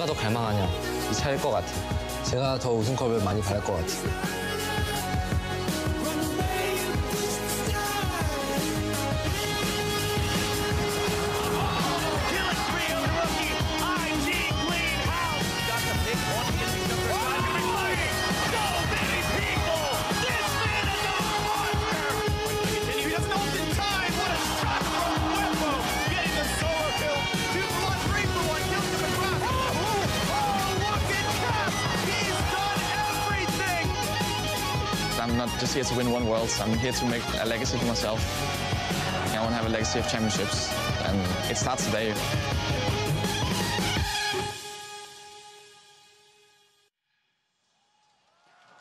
누가 더 갈망하냐 이 차이일 것 같아요. 제가 더 우승컵을 많이 바랄 것 같아요. I'm not just here to win one Worlds, I'm here to make a legacy for myself. I want to have a legacy of championships, and it starts today.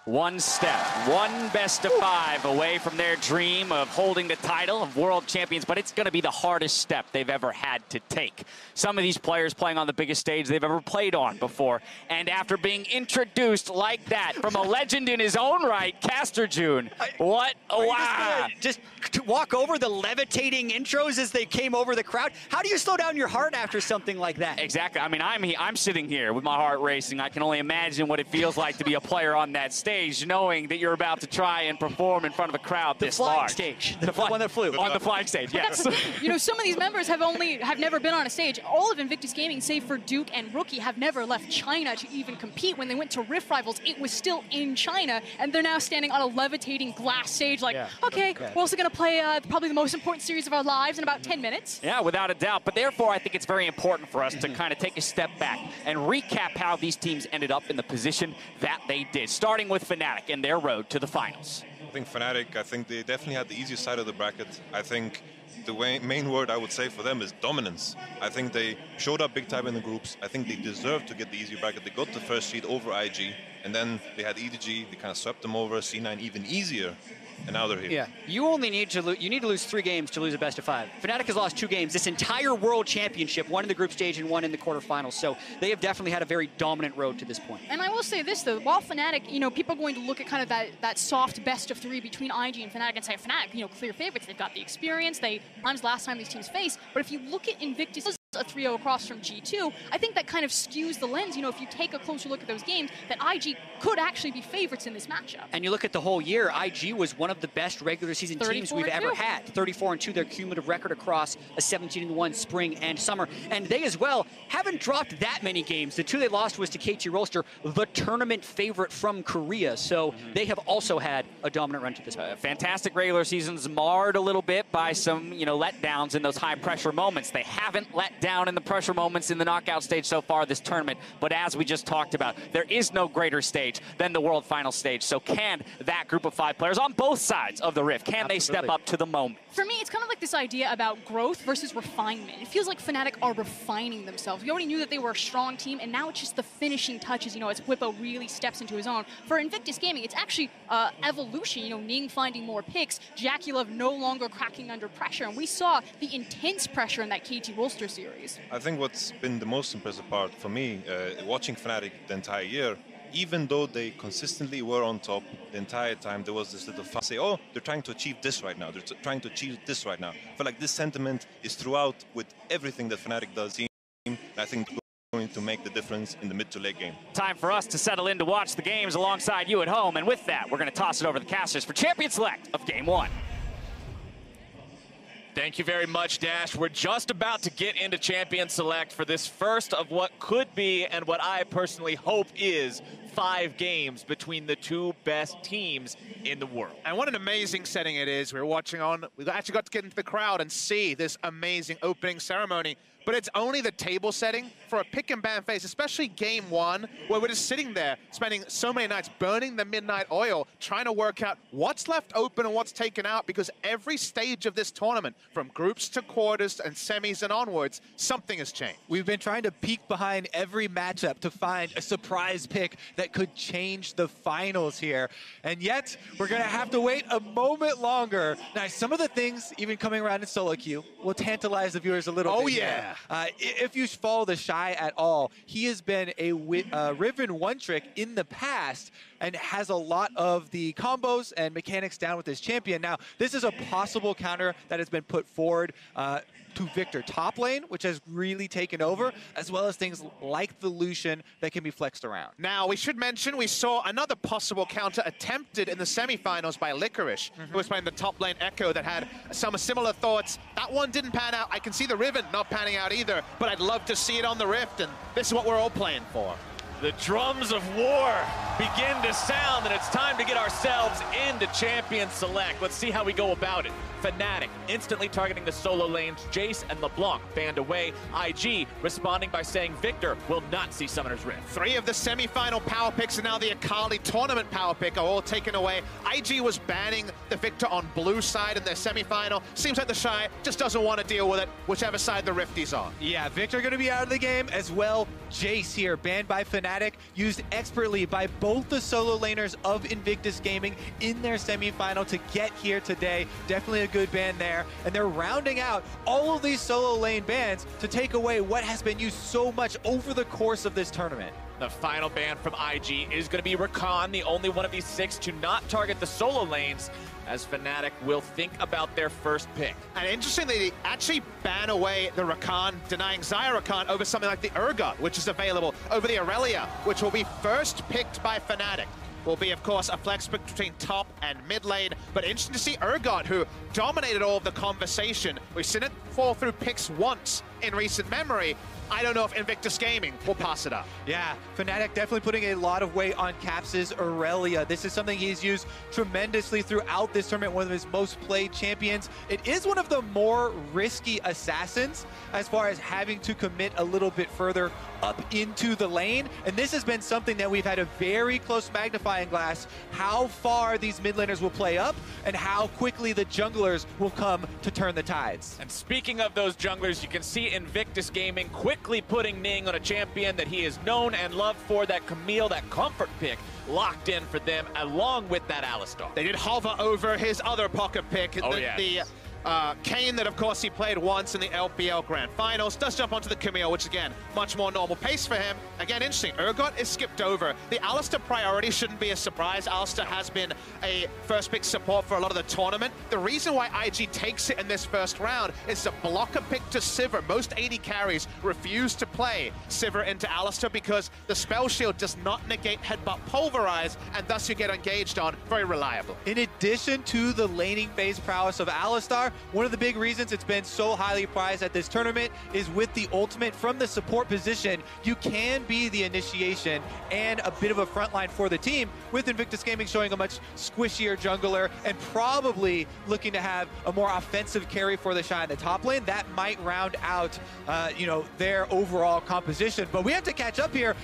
One step, one best of 5 away from their dream of holding the title of world champions, but it's going to be the hardest step they've ever had to take. Some of these players playing on the biggest stage they've ever played on before, and after being introduced like that from a legend in his own right, Caster June, what a wow. Just to walk over the levitating intros as they came over the crowd. How do you slow down your heart after something like that? Exactly. I mean, I'm sitting here with my heart racing. I can only imagine what it feels like to be a player on that stage, knowing that you're about to try and perform in front of a crowd this large. Stage. The one that flew. On the flying stage, yes. You know, some of these members have never been on a stage. All of Invictus Gaming, save for Duke and Rookie, have never left China to even compete. When they went to Rift Rivals, it was still in China, and they're now standing on a levitating glass stage like, okay, we're also going to play probably the most important series of our lives in about 10 minutes. Yeah, without a doubt. But therefore, I think it's very important for us to kind of take a step back and recap how these teams ended up in the position that they did, starting with Fnatic and their road to the finals. I think Fnatic, I think they definitely had the easiest side of the bracket. I think the main word I would say for them is dominance. I think they showed up big time in the groups. I think they deserved to get the easier bracket. They got the first seed over IG, and then they had EDG. They kind of swept them over, C9 even easier, and now they're here. Yeah, you only need to lose 3 games to lose a best of 5. Fnatic has lost 2 games this entire World Championship, one in the group stage and one in the quarterfinals. So they have definitely had a very dominant road to this point. And I will say this, though, while Fnatic, you know, people are going to look at kind of that soft best of 3 between IG and Fnatic and say Fnatic, you know, clear favorites. They've got the experience. Times last time these teams faced. But if you look at Invictus, a 3-0 across from G2, I think that kind of skews the lens. You know, if you take a closer look at those games, that IG could actually be favorites in this matchup. And you look at the whole year, IG was one of the best regular season teams we've ever had. 34-2, their cumulative record across a 17-1 spring and summer. And they as well haven't dropped that many games. The 2 they lost was to KT Rolster, the tournament favorite from Korea. So they have also had a dominant run to this point. Fantastic regular seasons marred a little bit by some, you know, letdowns in those high pressure moments. They haven't let down in the pressure moments in the knockout stage so far this tournament, but as we just talked about, there is no greater stage than the world final stage. So can that group of 5 players on both sides of the rift, can they step up to the moment? For me, it's kind of like this idea about growth versus refinement. It feels like Fnatic are refining themselves. We already knew that they were a strong team, and now it's just the finishing touches, you know, as Whippo really steps into his own. For Invictus Gaming, it's actually evolution, you know, Ning finding more picks, Jackie Love no longer cracking under pressure, and we saw the intense pressure in that KT Rolster series. I think what's been the most impressive part for me, watching Fnatic the entire year, even though they consistently were on top the entire time, there was this little fun say, oh, they're trying to achieve this right now. They're trying to achieve this right now. I feel like this sentiment is throughout with everything that Fnatic does. I think it's going to make the difference in the mid to late game. Time for us to settle in to watch the games alongside you at home. And with that, we're going to toss it over to the casters for Champion Select of Game 1. Thank you very much, Dash. We're just about to get into Champion Select for this first of what could be, and what I personally hope is, 5 games between the 2 best teams in the world. And what an amazing setting it is. We actually got to get into the crowd and see this amazing opening ceremony. But it's only the table setting for a pick and ban phase, especially game 1, where we're just sitting there, spending so many nights burning the midnight oil, trying to work out what's left open and what's taken out, because every stage of this tournament, from groups to quarters and semis and onwards, something has changed. We've been trying to peek behind every matchup to find a surprise pick that could change the finals here. And yet, we're going to have to wait a moment longer. Now, some of the things, even coming around in solo queue, will tantalize the viewers a little bit. Oh, yeah. If you follow the Shy at all, he has been a Riven one-trick in the past, and has a lot of the combos and mechanics down with his champion. Now, this is a possible counter that has been put forward to Victor top lane, which has really taken over, as well as things like the Lucian that can be flexed around. Now, we should mention we saw another possible counter attempted in the semifinals by Licorice, who was playing the top lane Echo that had some similar thoughts. That one didn't pan out. I can see the Riven not panning out either, but I'd love to see it on the Rift, and this is what we're all playing for. The drums of war begin to sound, and it's time to get ourselves into Champion Select. Let's see how we go about it. Fnatic instantly targeting the solo lanes. Jace and LeBlanc banned away. IG responding by saying Victor will not see Summoner's Rift. 3 of the semi-final power picks and now the Akali tournament power pick are all taken away. IG was banning the Victor on blue side in their semi-final. Seems like the Shy just doesn't want to deal with it, whichever side the Rifty's on. Yeah, Victor going to be out of the game as well. Jace here, banned by Fnatic, used expertly by both the solo laners of Invictus Gaming in their semi-final to get here today. Definitely a good ban there, and they're rounding out all of these solo lane bans to take away what has been used so much over the course of this tournament. The final ban from IG is going to be Rakan, the only one of these 6 to not target the solo lanes, as Fnatic will think about their first pick. And interestingly, they actually ban away the Rakan, denying Xayah Rakan over something like the Urgot, which is available, over the Aurelia, which will be first picked by Fnatic. Will be, of course, a flex pick between top and mid lane, but interesting to see Urgot, who dominated all of the conversation. We've seen it fall through picks once in recent memory. I don't know if Invictus Gaming will pass it up. Yeah, Fnatic definitely putting a lot of weight on Caps' Aurelia. This is something he's used tremendously throughout this tournament, one of his most played champions. It is one of the more risky assassins as far as having to commit a little bit further up into the lane, and this has been something that we've had a very close magnifying glass, how far these mid laners will play up and how quickly the junglers will come to turn the tides. And speaking of those junglers, you can see Invictus Gaming quickly putting Ning on a champion that he is known and loved for, that Camille, that comfort pick, locked in for them, along with that Alistar. They did hover over his other pocket pick, the Kane that, of course, he played once in the LPL Grand Finals. Does jump onto the Camille, which, again, much more normal pace for him. Again, interesting. Urgot is skipped over. The Alistar priority shouldn't be a surprise. Alistar has been a first-pick support for a lot of the tournament. The reason why IG takes it in this first round is to block a pick to Sivir. Most AD carries refuse to play Sivir into Alistar because the spell shield does not negate Headbutt Pulverize, and thus you get engaged on very reliably. In addition to the laning phase prowess of Alistar, one of the big reasons it's been so highly prized at this tournament is with the ultimate from the support position, you can be the initiation and a bit of a frontline for the team, with Invictus Gaming showing a much squishier jungler and probably looking to have a more offensive carry for the Shy in the top lane. That might round out, their overall composition. But we have to catch up here.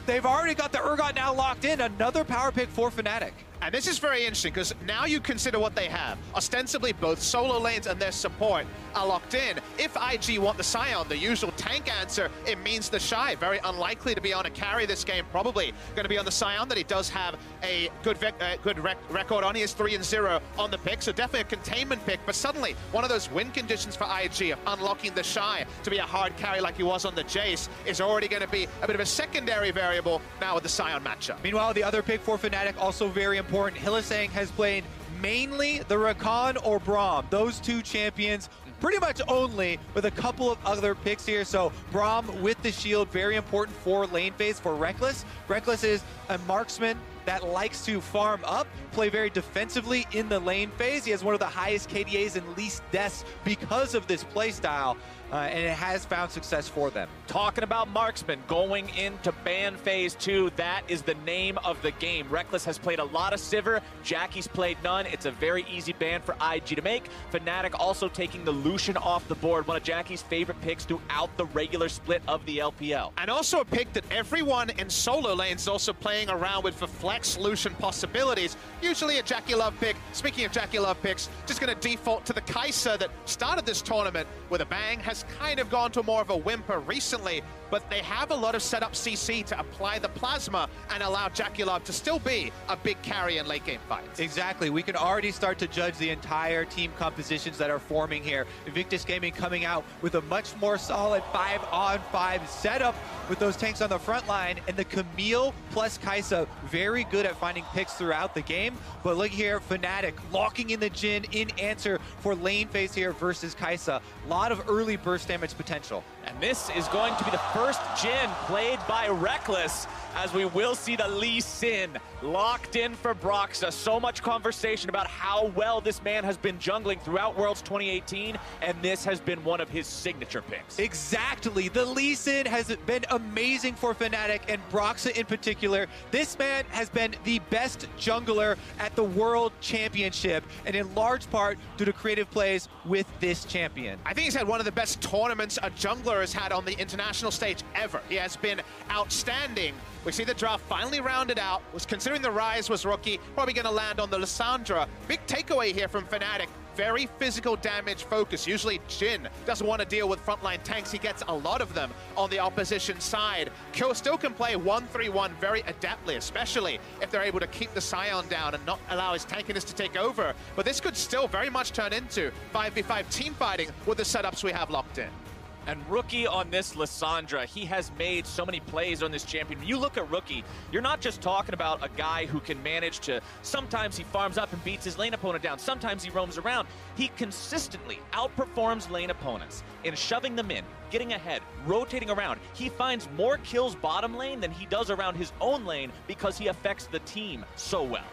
They've already got the Urgot now locked in, another power pick for Fnatic. And this is very interesting because now you consider what they have. Ostensibly, both solo lanes and their support are locked in. If IG want the Scion, the usual tank answer, it means the Shy, very unlikely to be on a carry this game, probably going to be on the Scion that he does have a good record on. He is 3-0 on the pick, so definitely a containment pick. But suddenly, one of those win conditions for IG of unlocking the Shy to be a hard carry like he was on the Jace is already going to be a bit of a secondary variable now with the Scion matchup. Meanwhile, the other pick for Fnatic, also very important. Hylissang has played mainly the Rakan or Braum. Those two champions pretty much only, with a couple of other picks here. So Braum with the shield, very important for lane phase for Reckless. Reckless is a marksman that likes to farm up, play very defensively in the lane phase. He has one of the highest KDAs and least deaths because of this playstyle, and it has found success for them. Talking about marksman going into ban phase 2, that is the name of the game. Reckless has played a lot of Sivir, Jackie's played none. It's a very easy ban for IG to make. Fnatic also taking the Lucian off the board, one of Jackie's favorite picks throughout the regular split of the LPL. And also a pick that everyone in solo lanes is also playing around with for flex Lucian possibilities. Usually a Jackie Love pick. Speaking of Jackie Love picks, just going to default to the Kai'Sa that started this tournament with a bang, has kind of gone to more of a whimper recently, but they have a lot of setup CC to apply the plasma and allow Jackie Love to still be a big carry in late game fights. Exactly. We can already start to judge the entire team compositions that are forming here. Invictus Gaming coming out with a much more solid 5-on-5 setup with those tanks on the front line, and the Camille plus Kai'Sa very good at finding picks throughout the game. But look here, Fnatic locking in the Jhin in answer for lane phase here versus Kai'Sa. A lot of early burst damage potential. And this is going to be the first Jhin played by Reckless, as we will see the Lee Sin locked in for Broxah. So much conversation about how well this man has been jungling throughout Worlds 2018, and this has been one of his signature picks. Exactly. The Lee Sin has been amazing for Fnatic, and Broxah in particular. This man has been the best jungler at the World Championship, and in large part due to creative plays with this champion. I think he's had one of the best tournaments a jungler has had on the international stage ever. He has been outstanding. We see the draft finally rounded out. Was considering the Rise was rookie, probably going to land on the Lissandra. Big takeaway here from Fnatic. Very physical damage focus. Usually Jhin doesn't want to deal with frontline tanks. He gets a lot of them on the opposition side. Kyo still can play 1-3-1 very adeptly, especially if they're able to keep the Scion down and not allow his tankiness to take over. But this could still very much turn into 5v5 team fighting with the setups we have locked in. And Rookie on this Lissandra, he has made so many plays on this champion. When you look at Rookie, you're not just talking about a guy who can manage to, sometimes he farms up and beats his lane opponent down, sometimes he roams around. He consistently outperforms lane opponents in shoving them in, getting ahead, rotating around. He finds more kills bottom lane than he does around his own lane because he affects the team so well.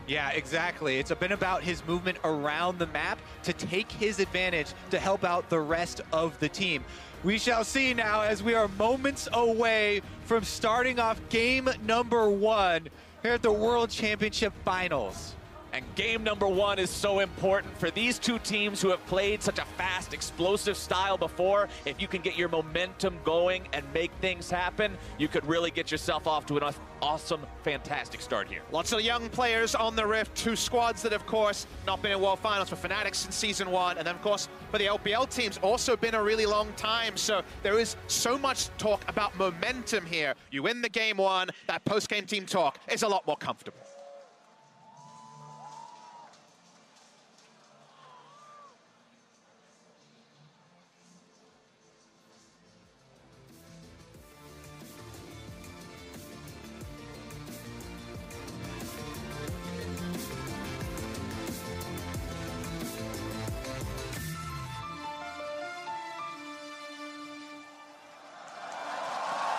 Yeah, exactly. It's been about his movement around the map to take his advantage to help out the rest of the team. We shall see now as we are moments away from starting off game number 1 here at the World Championship Finals. And game number 1 is so important for these two teams who have played such a fast, explosive style before. If you can get your momentum going and make things happen, you could really get yourself off to an awesome, fantastic start here. Lots of young players on the Rift, 2 squads that, of course, not been in World Finals for Fnatic since Season 1, and then, of course, for the LPL teams, also been a really long time, so there is so much talk about momentum here. You win the game 1, that post-game team talk is a lot more comfortable.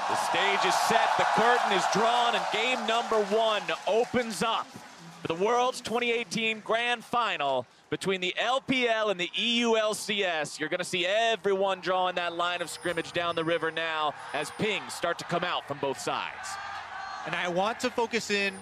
The stage is set, the curtain is drawn, and game number 1 opens up for the Worlds 2018 Grand Final between the LPL and the EULCS. You're going to see everyone drawing that line of scrimmage down the river now as pings start to come out from both sides. And I want to focus in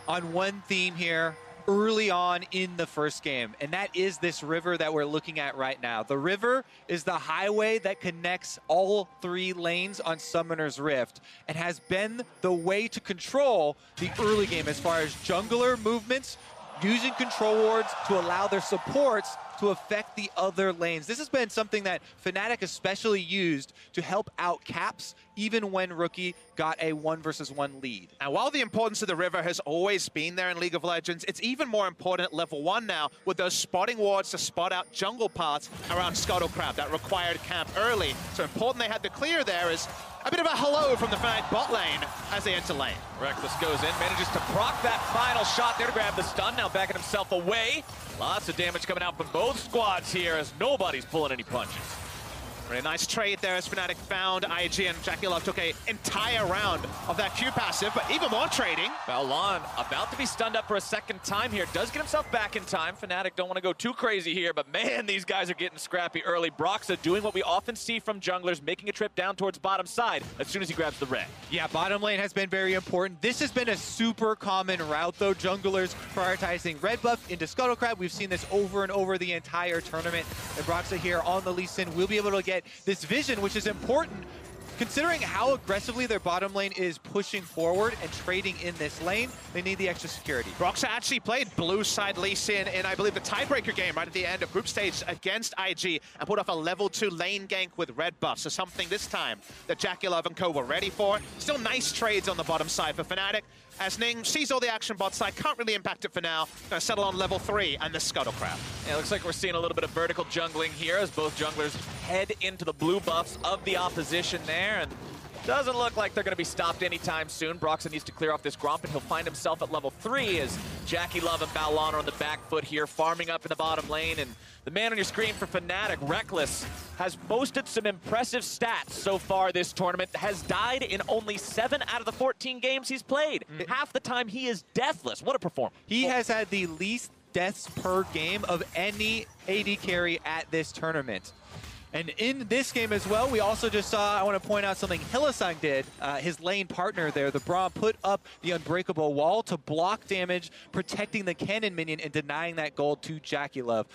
on one theme here early on in the first game, and that is this river that we're looking at right now. The river is the highway that connects all 3 lanes on Summoner's Rift and has been the way to control the early game as far as jungler movements, using control wards to allow their supports to affect the other lanes. This has been something that Fnatic especially used to help out Caps, even when Rookie got a 1 versus 1 lead. And while the importance of the river has always been there in League of Legends, it's even more important at level 1 now with those spotting wards to spot out jungle paths around Scuttlecrab. That required camp early. So important they had to clear there is a bit of a hello from the Fnatic bot lane as they enter lane. Reckless goes in, manages to proc that final shot there to grab the stun, now backing himself away. Lots of damage coming out from both squads here as nobody's pulling any punches. Really nice trade there as Fnatic found IG, and Jackie Love took an entire round of that Q passive, but even more trading. Balon about to be stunned up for a second time here. Does get himself back in time. Fnatic don't want to go too crazy here, but man, these guys are getting scrappy early. Broxah doing what we often see from junglers, making a trip down towards bottom side as soon as he grabs the red. Yeah, bottom lane has been very important. This has been a super common route, though. Junglers prioritizing red buff into Scuttlecrab. We've seen this over and over the entire tournament. And Broxah here on the Lee Sin will be able to get this vision, which is important considering how aggressively their bottom lane is pushing forward and trading in this lane. They need the extra security. Broxah actually played blue side Lee Sin in, I believe, the tiebreaker game right at the end of group stage against IG and put off a level 2 lane gank with red buff. So something this time that Jackie Love and co were ready for. Still nice trades on the bottom side for Fnatic. As Ning sees all the action bot side, can't really impact it for now. Gonna settle on level 3 and the Scuttlecrab. Yeah, it looks like we're seeing a little bit of vertical jungling here as both junglers head into the blue buffs of the opposition there. And Doesn't look like they're going to be stopped anytime soon. Broxah needs to clear off this Gromp, and he'll find himself at level 3 as Jackie Love and Balan are on the back foot here, farming up in the bottom lane. And the man on your screen for Fnatic, Reckless, has boasted some impressive stats so far this tournament, has died in only 7 out of the 14 games he's played. Half the time he is deathless. What a performance. He has had the least deaths per game of any AD carry at this tournament. And in this game as well, we also just saw, I want to point out something Hylissang did. His lane partner there, the Braum, put up the unbreakable wall to block damage, protecting the cannon minion and denying that gold to Jackie Love.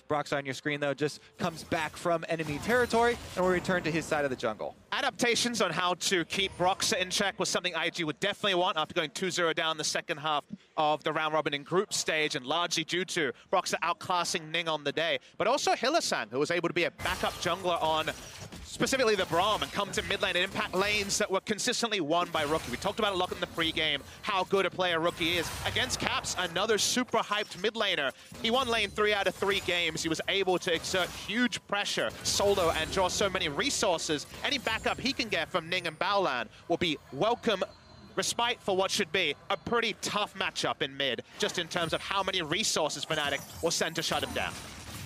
Broxah on your screen, though, just comes back from enemy territory and will return to his side of the jungle. Adaptations on how to keep Broxah in check was something IG would definitely want after going 2-0 down the second half of the round robin in group stage, and largely due to Broxah outclassing Ning on the day. But also Hylissang, who was able to be a backup jungler on specifically the Braum and come to mid lane and impact lanes that were consistently won by Rookie. We talked about a lot in the pregame, how good a player Rookie is. Against Caps, another super hyped mid laner. He won lane 3 out of 3 games. He was able to exert huge pressure solo and draw so many resources. Any backup he can get from Ning and Baolan will be welcome respite for what should be a pretty tough matchup in mid, just in terms of how many resources Fnatic will send to shut him down.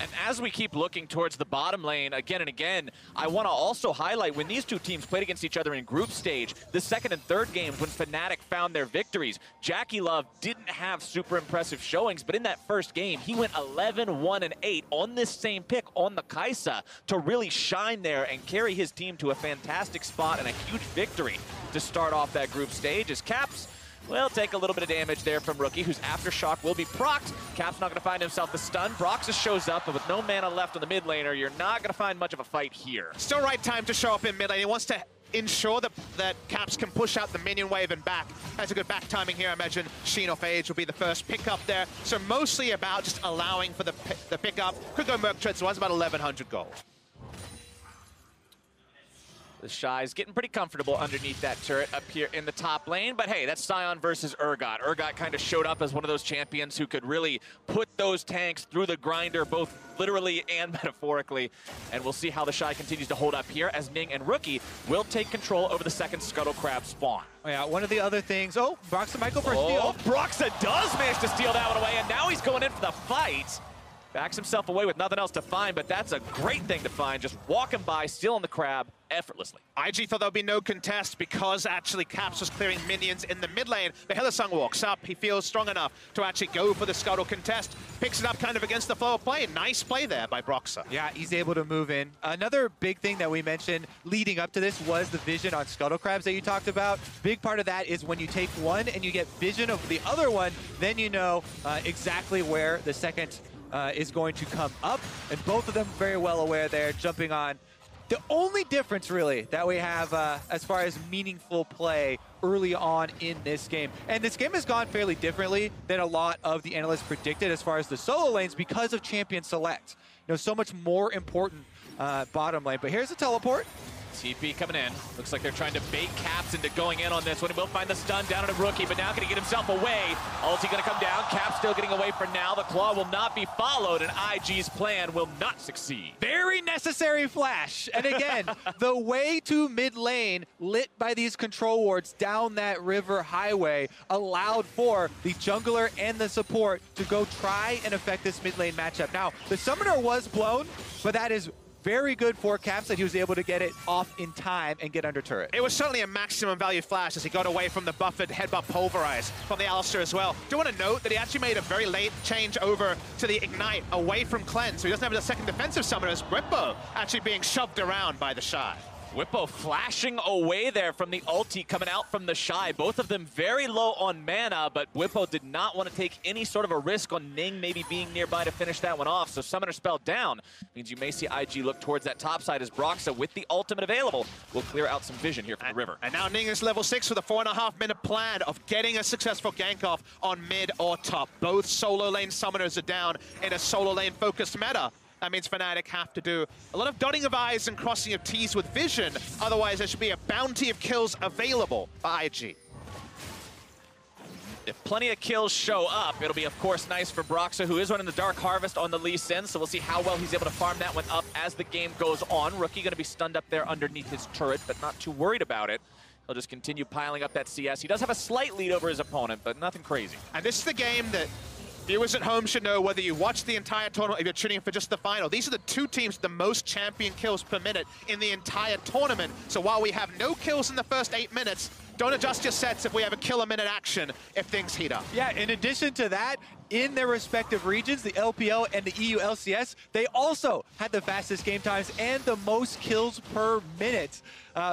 And as we keep looking towards the bottom lane again and again, I want to also highlight when these two teams played against each other in group stage, the second and third games when Fnatic found their victories. Jackie Love didn't have super impressive showings, but in that first game, he went 11-1-8 on this same pick on the Kai'Sa to really shine there and carry his team to a fantastic spot and a huge victory to start off that group stage as Caps will take a little bit of damage there from Rookie, whose Aftershock will be procced. Cap's not going to find himself the stun. Broxah shows up, but with no mana left on the mid laner, you're not going to find much of a fight here. Still right time to show up in mid lane. He wants to ensure that Caps can push out the minion wave and back. Has a good back timing here. I imagine Sheen of Age will be the first pickup there. So mostly about just allowing for the pickup. Could go Merc Tread, so that's about 1,100 gold. The Shy's getting pretty comfortable underneath that turret up here in the top lane. But hey, that's Sion versus Urgot. Urgot kind of showed up as one of those champions who could really put those tanks through the grinder, both literally and metaphorically. And we'll see how the Shy continues to hold up here as Ning and Rookie will take control over the second Scuttle Crab spawn. Oh yeah, one of the other things, Broxah might go for a steal. Broxah does manage to steal that one away, and now he's going in for the fight. Backs himself away with nothing else to find, but that's a great thing to find. Just walking by, stealing the crab effortlessly. IG thought there would be no contest because actually Caps was clearing minions in the mid lane. But Hylissang walks up. He feels strong enough to actually go for the Scuttle contest. Picks it up kind of against the flow of play. Nice play there by Broxah. Yeah, he's able to move in. Another big thing that we mentioned leading up to this was the vision on Scuttle Crabs that you talked about. Big part of that is when you take one and you get vision of the other one, then you know exactly where the second is going to come up, and both of them very well aware there, jumping on. The only difference, really, that we have as far as meaningful play early on in this game, and this game has gone fairly differently than a lot of the analysts predicted as far as the solo lanes because of champion select. You know, so much more important bottom lane. But here's a teleport. TP coming in. Looks like they're trying to bait Caps into going in on this one. He will find the stun down on a Rookie, but now going to get himself away. Ulti going to come down. Caps still getting away for now. The Claw will not be followed, and IG's plan will not succeed. Very necessary flash. And again, the way to mid lane, lit by these control wards down that river highway, allowed for the jungler and the support to go try and affect this mid lane matchup. Now, the summoner was blown, but that is very good for Caps that he was able to get it off in time and get under turret. It was certainly a maximum value flash as he got away from the buffered headbutt Pulverize from the Alistar as well. Do want to note that he actually made a very late change over to the Ignite away from Cleanse, so he doesn't have a second defensive summoner as Whippo actually being shoved around by the Shy. Whippo flashing away there from the ulti coming out from the Shy. Both of them very low on mana, but Whippo did not want to take any sort of a risk on Ning maybe being nearby to finish that one off. So Summoner Spell down means you may see IG look towards that top side as Broxah, with the ultimate available, will clear out some vision here from the river. And now Ning is level 6 with a 4.5 minute plan of getting a successful gank off on mid or top. Both solo lane summoners are down in a solo lane focused meta. That means Fnatic have to do a lot of dotting of I's and crossing of T's with vision. Otherwise, there should be a bounty of kills available for IG. If plenty of kills show up, it'll be, of course, nice for Broxah, who is running the Dark Harvest on the Lee Sin, so we'll see how well he's able to farm that one up as the game goes on. Rookie going to be stunned up there underneath his turret, but not too worried about it. He'll just continue piling up that CS. He does have a slight lead over his opponent, but nothing crazy. And this is the game that viewers at home should know, whether you watch the entire tournament or if you're tuning in for just the final. These are the two teams with the most champion kills per minute in the entire tournament. So while we have no kills in the first 8 minutes, don't adjust your sets if we have a kill a minute action if things heat up. Yeah, in addition to that, in their respective regions, the LPL and the EU LCS, they also had the fastest game times and the most kills per minute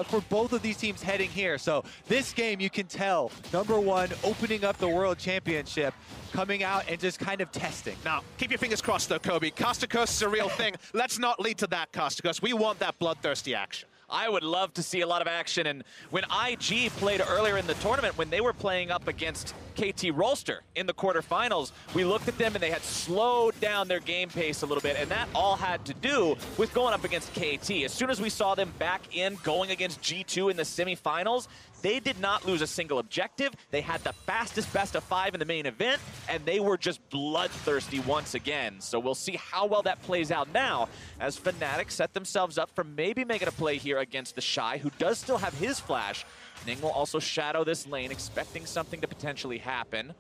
for both of these teams heading here. So this game, you can tell, #1, opening up the World Championship, coming out and just kind of testing. Now, keep your fingers crossed though, Kobe. Caster Curse is a real thing. Let's not lead to that, Caster Curse. We want that bloodthirsty action. I would love to see a lot of action, and when IG played earlier in the tournament, when they were playing up against KT Rolster in the quarterfinals, we looked at them and they had slowed down their game pace a little bit, and that all had to do with going up against KT. As soon as we saw them back in going against G2 in the semifinals, they did not lose a single objective. They had the fastest best of 5 in the main event, and they were just bloodthirsty once again. So we'll see how well that plays out now as Fnatic set themselves up for maybe making a play here against the Shy, who does still have his flash. Ning will also shadow this lane, expecting something to potentially happen.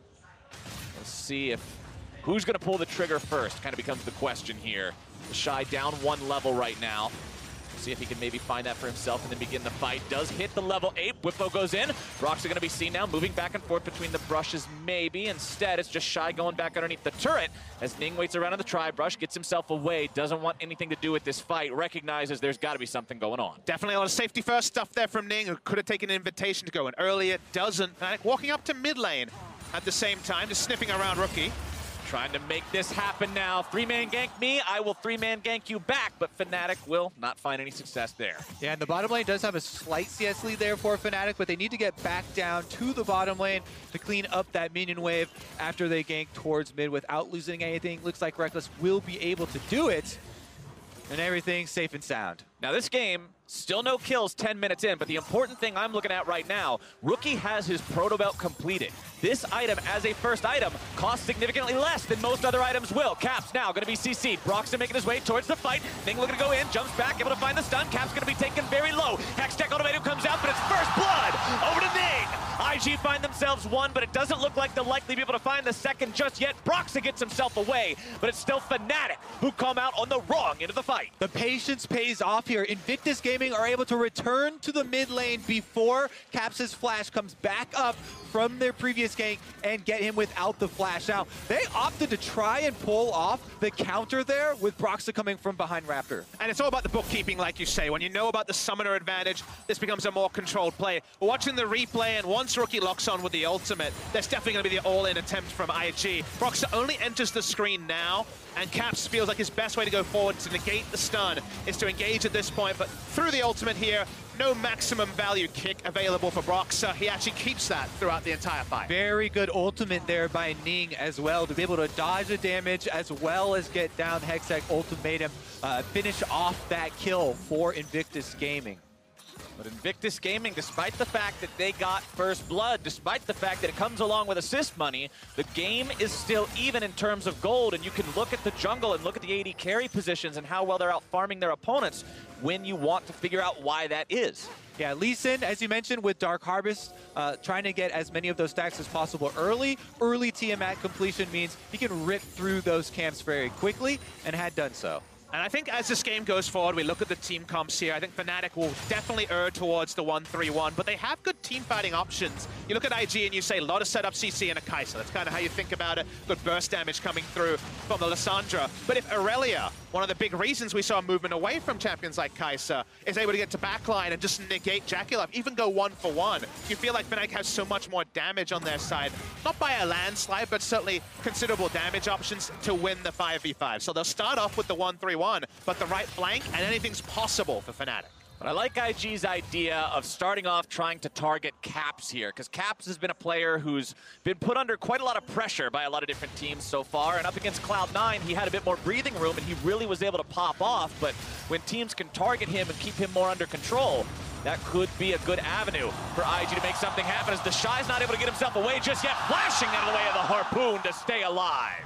Let's see if who's going to pull the trigger first kind of becomes the question here. The Shy down 1 level right now. See if he can maybe find that for himself and then begin the fight. Does hit the level 8. Whippo goes in. Brox are going to be seen now, moving back and forth between the brushes maybe. Instead, it's just Shy going back underneath the turret as Ning waits around on the tri-brush, gets himself away, doesn't want anything to do with this fight, recognizes there's got to be something going on. Definitely a lot of safety first stuff there from Ning, who could have taken an invitation to go in earlier, doesn't. Fnatic walking up to mid lane at the same time, just sniffing around Rookie. Trying to make this happen now. 3-man gank me, I will 3-man gank you back, but Fnatic will not find any success there. Yeah, and the bottom lane does have a slight CS lead there for Fnatic, but they need to get back down to the bottom lane to clean up that minion wave after they gank towards mid without losing anything. Looks like Reckless will be able to do it, and everything's safe and sound. Now this game, still no kills 10 minutes in, but the important thing I'm looking at right now, Rookie has his proto belt completed. This item, as a first item, costs significantly less than most other items will. Caps now going to be CC'd. Broxton making his way towards the fight. Ning looking to go in, jumps back, able to find the stun. Caps going to be taken very low. Hextech Ultimatum comes out, but it's first blood over to Ning. IG find themselves 1, but it doesn't look like they'll likely be able to find the second just yet. Broxton gets himself away, but it's still Fnatic who come out on the wrong end of the fight. The patience pays off here. Invictus Gaming are able to return to the mid lane before Caps' flash comes back up from their previous gank and get him without the flash. Now, they opted to try and pull off the counter there with Broxa coming from behind Raptor. And it's all about the bookkeeping, like you say. When you know about the summoner advantage, this becomes a more controlled play. We're watching the replay, and once Rookie locks on with the ultimate, there's definitely going to be the all-in attempt from IG. Broxa only enters the screen now, and Caps feels like his best way to go forward to negate the stun is to engage at this point, but through the ultimate here, no maximum value kick available for Broxa. He actually keeps that throughout the entire fight. Very good ultimate there by Ning as well to be able to dodge the damage as well as get down Hextech Ultimatum, finish off that kill for Invictus Gaming. But Invictus Gaming, despite the fact that they got first blood, despite the fact that it comes along with assist money, the game is still even in terms of gold, and you can look at the jungle and look at the AD carry positions and how well they're out farming their opponents when you want to figure out why that is. Yeah, Lee Sin, as you mentioned, with Dark Harvest, trying to get as many of those stacks as possible early. Early Tiamat completion means he can rip through those camps very quickly, and had done so. And I think as this game goes forward, we look at the team comps here. I think Fnatic will definitely err towards the 1-3-1, but they have good team fighting options. You look at IG and you say a lot of setup CC and a Kai'Sa. That's kind of how you think about it. Good burst damage coming through from the Lissandra. But if Aurelia, one of the big reasons we saw movement away from champions like Kai'Sa, is able to get to backline and just negate Jaculov, even go 1-for-1, you feel like Fnatic has so much more damage on their side. Not by a landslide, but certainly considerable damage options to win the 5v5. So they'll start off with the 1-3-1, but the right flank, and anything's possible for Fnatic. But I like IG's idea of starting off trying to target Caps here, because Caps has been a player who's been put under quite a lot of pressure by a lot of different teams so far, and up against Cloud9, he had a bit more breathing room, and he really was able to pop off, but when teams can target him and keep him more under control, that could be a good avenue for IG to make something happen, as the Shy's not able to get himself away just yet, flashing out of the way of the harpoon to stay alive.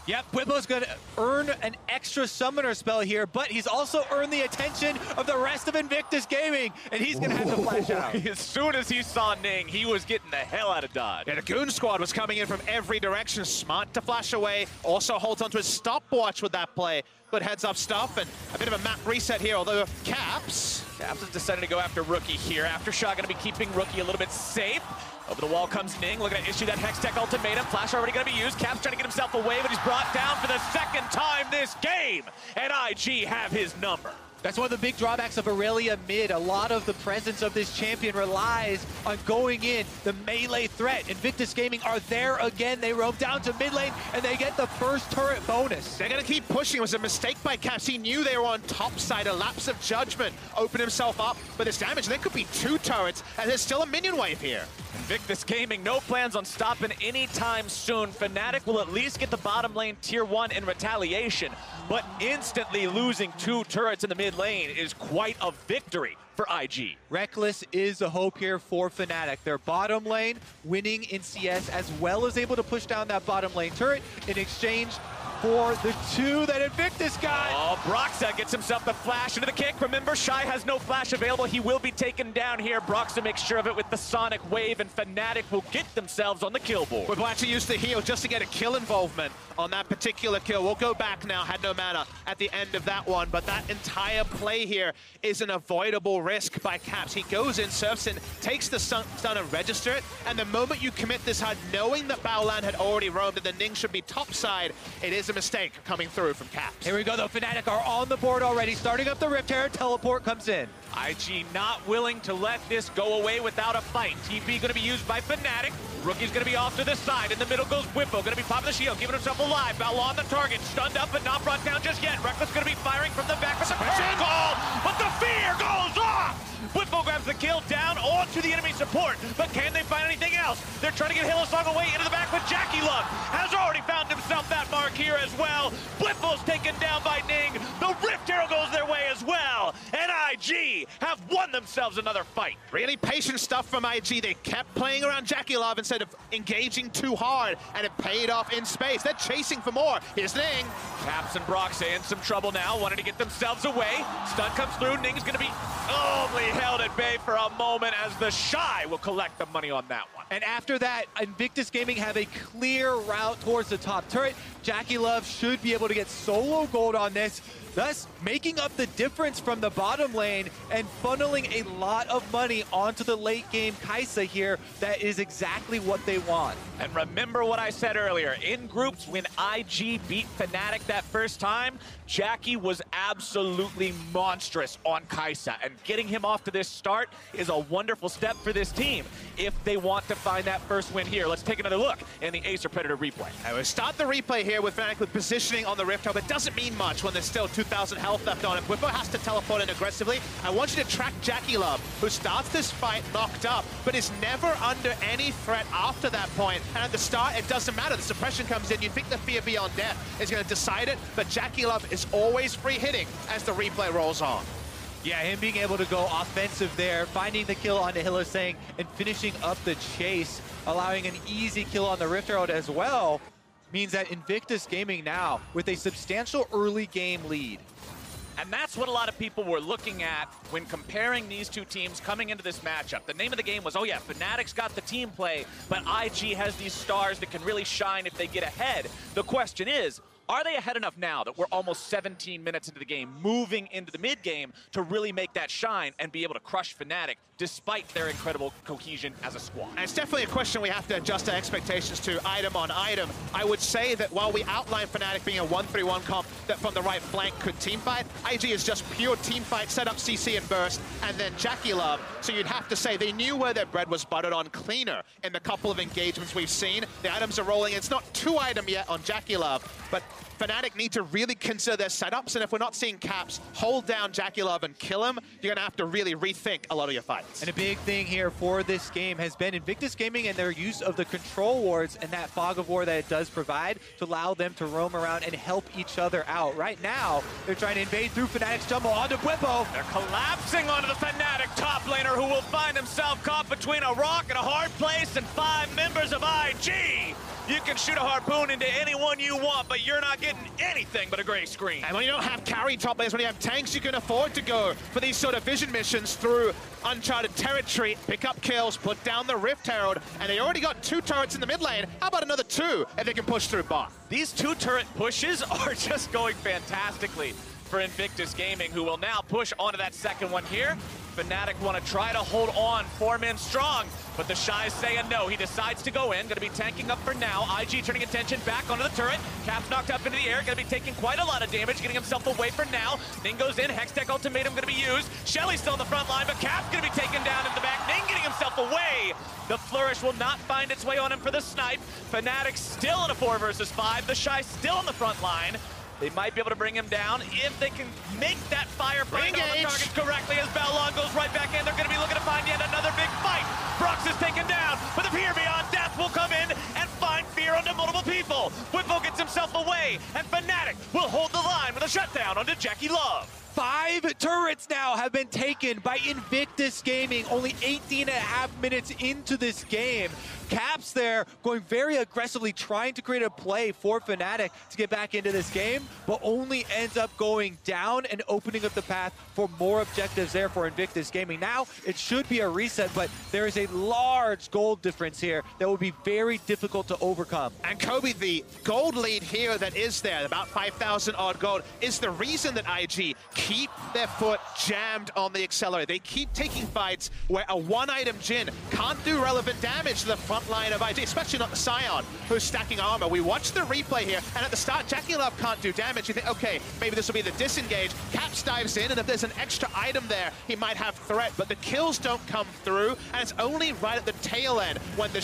Yep, Whippo's going to earn an extra summoner spell here, but he's also earned the attention of the rest of Invictus Gaming, and he's going to have to flash out. As soon as he saw Ning, he was getting the hell out of dodge. Yeah, the Goon Squad was coming in from every direction. Smart to flash away. Also holds onto his stopwatch with that play. Good heads-up stuff, and a bit of a map reset here, although Caps has decided to go after Rookie here. Aftershock going to be keeping Rookie a little bit safe. Over the wall comes Ning, looking to issue that Hextech ultimatum. Flash already going to be used. Caps trying to get himself away, but he's brought down for the second time this game. And IG have his number. That's one of the big drawbacks of Aurelia mid. A lot of the presence of this champion relies on going in the melee threat. Invictus Gaming are there again. They roam down to mid lane, and they get the first turret bonus. They're going to keep pushing. It was a mistake by Caps. He knew they were on top side. A lapse of judgment. Open himself up for this damage. There could be 2 turrets, and there's still a minion wave here. Invictus Gaming, no plans on stopping anytime soon. Fnatic will at least get the bottom lane tier 1 in retaliation, but instantly losing 2 turrets in the mid lane is quite a victory for IG. Reckless is a hope here for Fnatic. Their bottom lane winning in CS, as well as able to push down that bottom lane turret in exchange for the 2 that Invictus got. Oh, Broxa gets himself the flash into the kick. Remember, Shy has no flash available. He will be taken down here. Broxa makes sure of it with the Sonic Wave, and Fnatic will get themselves on the kill board. We'll actually use the heal just to get a kill involvement on that particular kill. We'll go back now, had no mana at the end of that one, but that entire play here is an avoidable risk by Caps. He goes in, surfs in, takes the stun and register it, and the moment you commit this hard, knowing that Baolan had already roamed and the Ning should be topside, it is a mistake coming through from Caps. Here we go though, Fnatic are on the board already, starting up the Rift Terror, teleport comes in. IG not willing to let this go away without a fight. TP going to be used by Fnatic. Rookie's going to be off to the side. In the middle goes Whippo, going to be popping the shield, giving himself alive. Balo on the target, stunned up but not brought down just yet. Reckless going to be firing from the back with the curtain call, but the fear goes off! Whippo grabs the kill down onto the enemy support, but can they find anything else? They're trying to get Hillsong away into the back, but Jackie Love has already found himself that mark here as well. Whippo's taken down by Ning. The Rift Arrow goes their way as well, and IG have won themselves another fight. Really patient stuff from IG. They kept playing around Jackie Love instead of engaging too hard, and it paid off in space. They're chasing for more. Here's Ning. Caps and Broxa in some trouble now, wanting to get themselves away. Stun comes through. Ning's going to be only held at bay for a moment as the Shy will collect the money on that one. And after that, Invictus Gaming have a clear route towards the top turret. Jackie Love should be able to get solo gold on this, thus making up the difference from the bottom lane and funneling a lot of money onto the late game Kai'Sa here. That is exactly what they want. And remember what I said earlier, in groups when IG beat Fnatic that first time, Jackie was absolutely monstrous on Kai'Sa, and getting him off to this start is a wonderful step for this team if they want to find that first win here. Let's take another look in the Acer Predator replay. I will start the replay here with Fnatic with positioning on the Rift Hub. It doesn't mean much when there's still 2,000 health left on him. Whippo has to teleport in aggressively. I want you to track Jackie Love, who starts this fight knocked up, but is never under any threat after that point. And at the start, it doesn't matter. The suppression comes in. You'd think the fear beyond death is going to decide it, but Jackie Love is always free hitting as the replay rolls on. Yeah, him being able to go offensive there, finding the kill onto Hillsong and finishing up the chase, allowing an easy kill on the Rift Herald as well, means that Invictus Gaming now with a substantial early game lead. And that's what a lot of people were looking at when comparing these two teams coming into this matchup. The name of the game was, oh yeah, Fnatic's got the team play, but IG has these stars that can really shine if they get ahead. The question is, are they ahead enough now that we're almost 17 minutes into the game, moving into the mid-game to really make that shine and be able to crush Fnatic despite their incredible cohesion as a squad? And it's definitely a question we have to adjust our expectations to item on item. I would say that while we outline Fnatic being a 1-3-1 comp that from the right flank could teamfight, IG is just pure teamfight, set up CC and burst, and then Jackie Love. So you'd have to say they knew where their bread was buttered on cleaner in the couple of engagements we've seen. The items are rolling. It's not 2 item yet on Jackie Love, but Fnatic need to really consider their setups, and if we're not seeing Caps hold down Jackie Love and kill him, you're going to have to really rethink a lot of your fights. And a big thing here for this game has been Invictus Gaming and their use of the control wards and that fog of war that it does provide to allow them to roam around and help each other out. Right now, they're trying to invade through Fnatic's jungle onto Whippo. They're collapsing onto the Fnatic top laner, who will find himself caught between a rock and a hard place, and 5 members of IG You can shoot a harpoon into anyone you want, but you're not getting anything but a gray screen. And when you don't have carry top laners, when you have tanks, you can afford to go for these sort of vision missions through uncharted territory, pick up kills, put down the Rift Herald, and they already got 2 turrets in the mid lane. How about another 2 if they can push through bot? These 2 turret pushes are just going fantastically for Invictus Gaming, who will now push onto that second one here. Fnatic want to try to hold on 4 men strong, but the Shy is saying no. He decides to go in, going to be tanking up for now. IG turning attention back onto the turret. Cap's knocked up into the air, going to be taking quite a lot of damage, getting himself away for now. Ning goes in, Hextech ultimatum going to be used. Shelly's still in the front line, but Cap's going to be taken down in the back. Ning getting himself away. The flourish will not find its way on him for the snipe. Fnatic still in a 4 versus 5. The Shy still on the front line. They might be able to bring him down if they can make that firefight on the target correctly as Balon goes right back in. They're going to be looking to find yet another big fight. Brox is taken down, but the Fear Beyond Death will come in and find fear onto multiple people. Whippo gets himself away, and Fnatic will hold the line with a shutdown onto Jackie Love. 5 turrets now have been taken by Invictus Gaming, only 18.5 minutes into this game. Caps there going very aggressively, trying to create a play for Fnatic to get back into this game, but only ends up going down and opening up the path for more objectives there for Invictus Gaming. Now, it should be a reset, but there is a large gold difference here that will be very difficult to overcome. And Kobe, the gold lead here that is there, about 5,000 odd gold, is the reason that IG keep their foot jammed on the accelerator. They keep taking fights where a 1-item Jhin can't do relevant damage to the front line of IG, especially not the Scion, who's stacking armor. We watched the replay here, and at the start, Jackie Love can't do damage. You think, okay, maybe this will be the disengage. Caps dives in, and if there's an extra item there, he might have threat, but the kills don't come through, and it's only right at the tail end when the